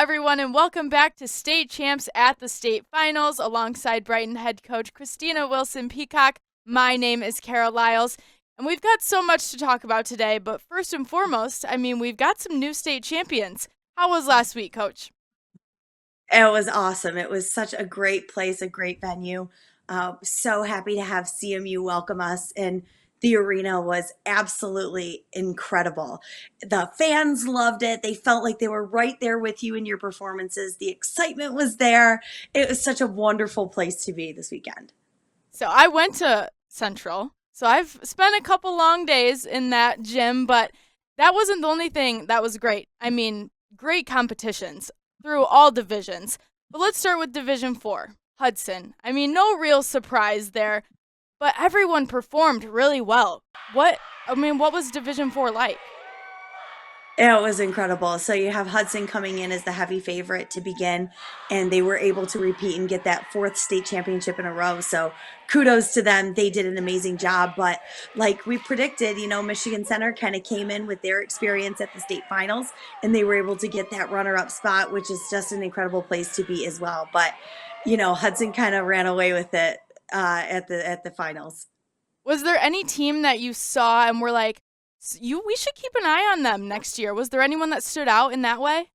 everyone, and welcome back to State Champs at the State Finals alongside Brighton head coach Christina Wilson-Peacock. My name is Liles, and we've got so much to talk about today, but first and foremost, we've got some new state champions. How was last week, Coach? It was awesome. It was such a great place, a great venue. So happy to have CMU welcome us, and the arena was absolutely incredible. The fans loved it. They felt like they were right there with you in your performances. The excitement was there. It was such a wonderful place to be this weekend. So I went to Central, so I've spent a couple long days in that gym, but that wasn't the only thing that was great. Great competitions through all divisions. But let's start with Division 4, Hudson. No real surprise there, but everyone performed really well. What was Division 4 like? It was incredible. So you have Hudson coming in as the heavy favorite to begin, and they were able to repeat and get that fourth state championship in a row. So kudos to them. They did an amazing job. But like we predicted, Michigan Center kind of came in with their experience at the state finals, and they were able to get that runner-up spot, which is just an incredible place to be as well. But, Hudson kind of ran away with it at the finals. Was there any team that you saw and were like, we should keep an eye on them next year? Was there anyone that stood out in that way?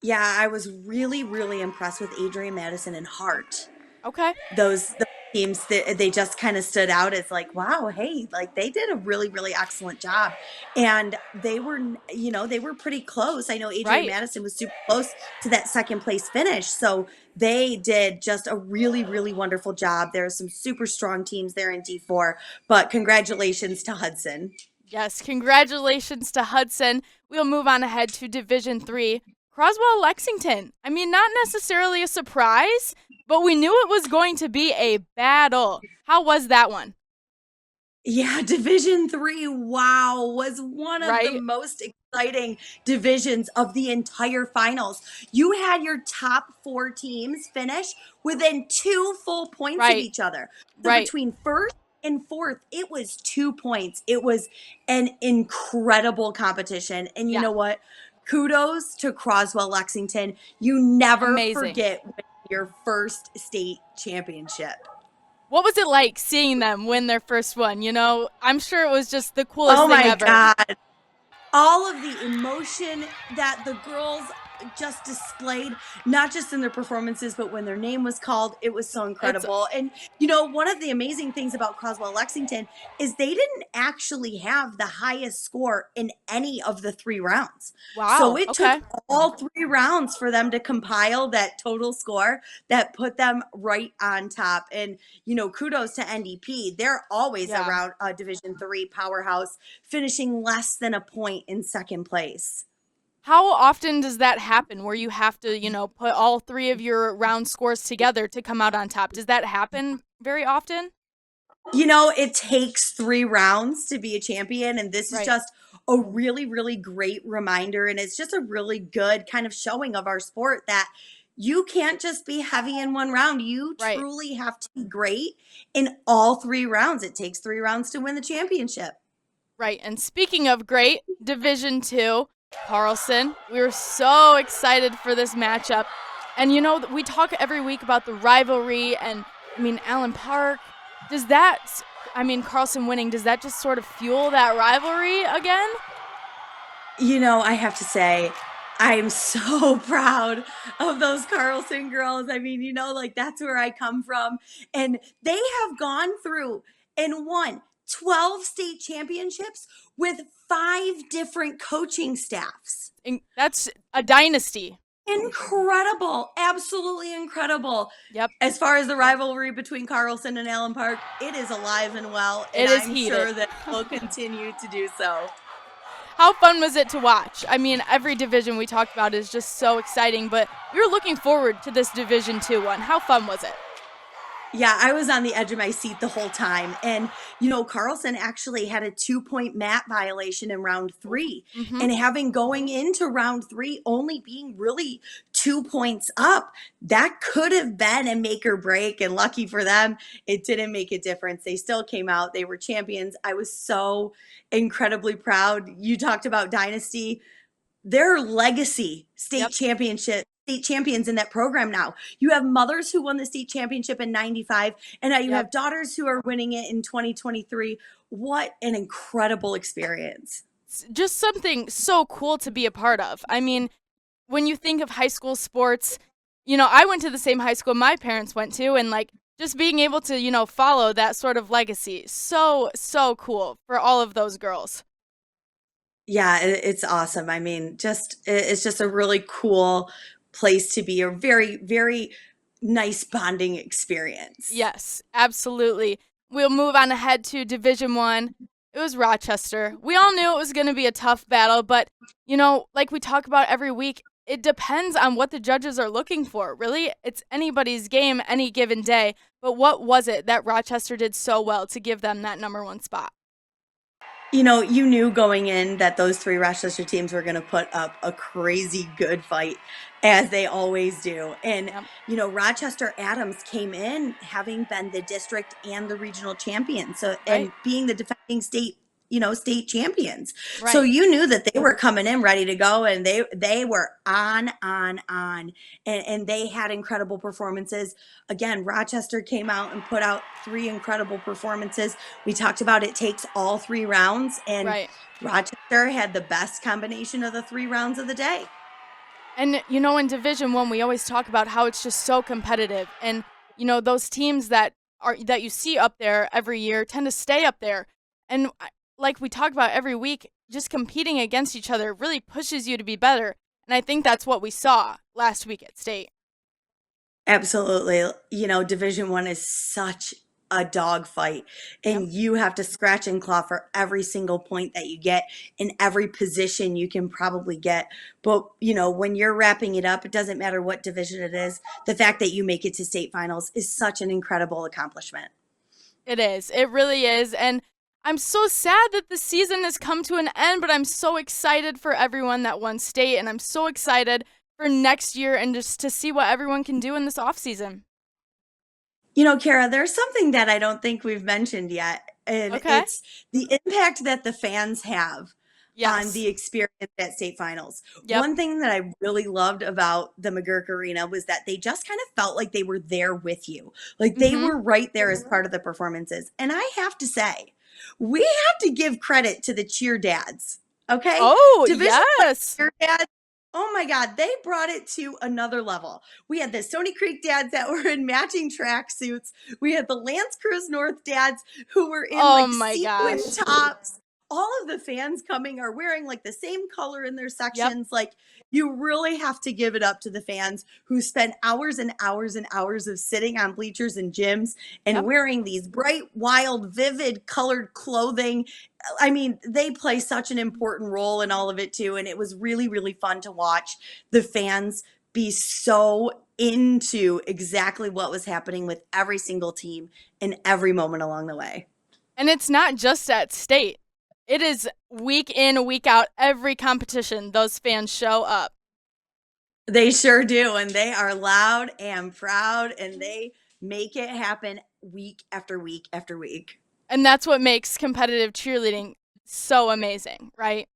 Yeah, I was really, really impressed with Adrian Madison and Hart. Okay. Those teams, they just kind of stood out as like, wow, hey, like they did a really, really excellent job. And they were pretty close. I know Adrian Madison was super close to that second place finish. So they did just a really, really wonderful job. There are some super strong teams there in D4, but congratulations to Hudson. Yes, congratulations to Hudson. We'll move on ahead to Division 3. Croswell-Lexington. Not necessarily a surprise, but we knew it was going to be a battle. How was that one? Yeah, Division 3, wow, was one of the most exciting divisions of the entire finals. You had your top four teams finish within 2 full points of each other. So between first and fourth, it was 2 points. It was an incredible competition. And you know what? Kudos to Croswell-Lexington. You never forget your first state championship. What was it like seeing them win their first one? I'm sure it was just the coolest thing ever. Oh my God. All of the emotion that the girls just displayed, not just in their performances, but when their name was called, it was so incredible. And, one of the amazing things about Croswell-Lexington is they didn't actually have the highest score in any of the 3 rounds. Wow. So it took all 3 rounds for them to compile that total score that put them right on top. And, kudos to NDP. They're always around a Division 3 powerhouse, finishing less than a point in second place. How often does that happen where you have to, put all 3 of your round scores together to come out on top? Does that happen very often? It takes 3 rounds to be a champion, and this is just a really, really great reminder, and it's just a really good kind of showing of our sport that you can't just be heavy in one round. You truly have to be great in all 3 rounds. It takes 3 rounds to win the championship. Right, and speaking of great, Division 2, Carlson, we were so excited for this matchup. And we talk every week about the rivalry and Allen Park. Does that, Carlson winning, does that just sort of fuel that rivalry again? I have to say, I'm so proud of those Carlson girls. That's where I come from. And they have gone through and won 12 state championships with 5 different coaching staffs. And that's a dynasty. Incredible. Absolutely incredible. Yep. As far as the rivalry between Carlson and Allen Park, it is alive and well. And it is I'm heated. Sure that it will continue to do so. How fun was it to watch? Every division we talked about is just so exciting, but we were looking forward to this Division 2 one. How fun was it? Yeah, I was on the edge of my seat the whole time. And, Carlson actually had a 2-point mat violation in round 3. Mm-hmm. And having going into round 3 only being really 2 points up, that could have been a make or break. And lucky for them, it didn't make a difference. They still came out. They were champions. I was so incredibly proud. You talked about dynasty. their legacy state champions in that program now. You have mothers who won the state championship in 95, and now you have daughters who are winning it in 2023. What an incredible experience. Just something so cool to be a part of. I mean, when you think of high school sports, I went to the same high school my parents went to, and like just being able to, follow that sort of legacy. So cool for all of those girls. Yeah, it's awesome. I mean, it's just a really cool place to be, a very, very nice bonding experience. Yes, absolutely. We'll move on ahead to Division I. It was Rochester. We all knew it was going to be a tough battle, but, like we talk about every week, it depends on what the judges are looking for. Really, it's anybody's game any given day. But what was it that Rochester did so well to give them that number 1 spot? You knew going in that those 3 Rochester teams were going to put up a crazy good fight, as they always do. And, Rochester Adams came in having been the district and the regional champion. So, and being the defending state champions. Right. So you knew that they were coming in ready to go, and they were on. And they had incredible performances. Again, Rochester came out and put out 3 incredible performances. We talked about it takes all 3 rounds, and Rochester had the best combination of the 3 rounds of the day. And, in Division I, we always talk about how it's just so competitive. And, those teams that you see up there every year tend to stay up there. And like we talk about every week, just competing against each other really pushes you to be better. And I think that's what we saw last week at state. Absolutely. Division I is such a dogfight, and you have to scratch and claw for every single point that you get in every position you can probably get. But, when you're wrapping it up, it doesn't matter what division it is. The fact that you make it to state finals is such an incredible accomplishment. It is. It really is. And I'm so sad that the season has come to an end, but I'm so excited for everyone that won state, and I'm so excited for next year and just to see what everyone can do in this offseason. Kara, there's something that I don't think we've mentioned yet, and it's the impact that the fans have on the experience at state finals. One thing that I really loved about the McGurk Arena was that they just kind of felt like they were there with you. Like they were right there as part of the performances. And I have to say, we have to give credit to the cheer dads. Okay? Oh, yes. Cheer dads. Oh my God, they brought it to another level. We had the Stony Creek dads that were in matching tracksuits. We had the Lance Cruz North dads who were in sequin tops. All of the fans coming are wearing like the same color in their sections. Like, you really have to give it up to the fans who spent hours and hours and hours of sitting on bleachers and gyms and wearing these bright, wild, vivid colored clothing. I mean, they play such an important role in all of it too. And it was really, really fun to watch the fans be so into exactly what was happening with every single team in every moment along the way. And it's not just at state. It is week in, week out, every competition, those fans show up. They sure do, and they are loud and proud, and they make it happen week after week after week. And that's what makes competitive cheerleading so amazing, right?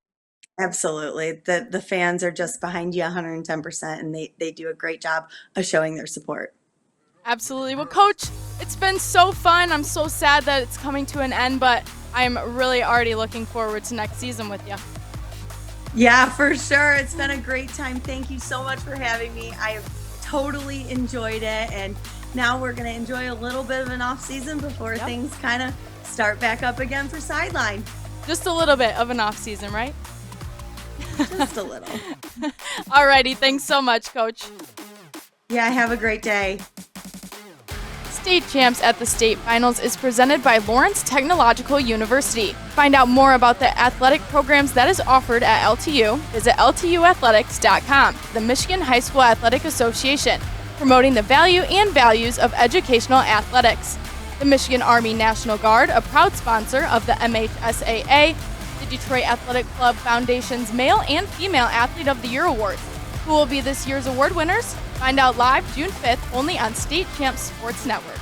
Absolutely. The fans are just behind you 110%, and they do a great job of showing their support. Absolutely. Well, Coach, it's been so fun. I'm so sad that it's coming to an end, but I'm really already looking forward to next season with you. Yeah, for sure. It's been a great time. Thank you so much for having me. I have totally enjoyed it, and now we're going to enjoy a little bit of an off season before things kind of start back up again for sideline. Just a little bit of an off season, right? Just a little. Alrighty, thanks so much, Coach. Yeah, have a great day. State Champs at the State Finals is presented by Lawrence Technological University. Find out more about the athletic programs that is offered at LTU. Visit LTUathletics.com, the Michigan High School Athletic Association, promoting the value and values of educational athletics. The Michigan Army National Guard, a proud sponsor of the MHSAA, the Detroit Athletic Club Foundation's Male and Female Athlete of the Year Awards. Who will be this year's award winners? Find out live June 5th only on State Champs Sports Network.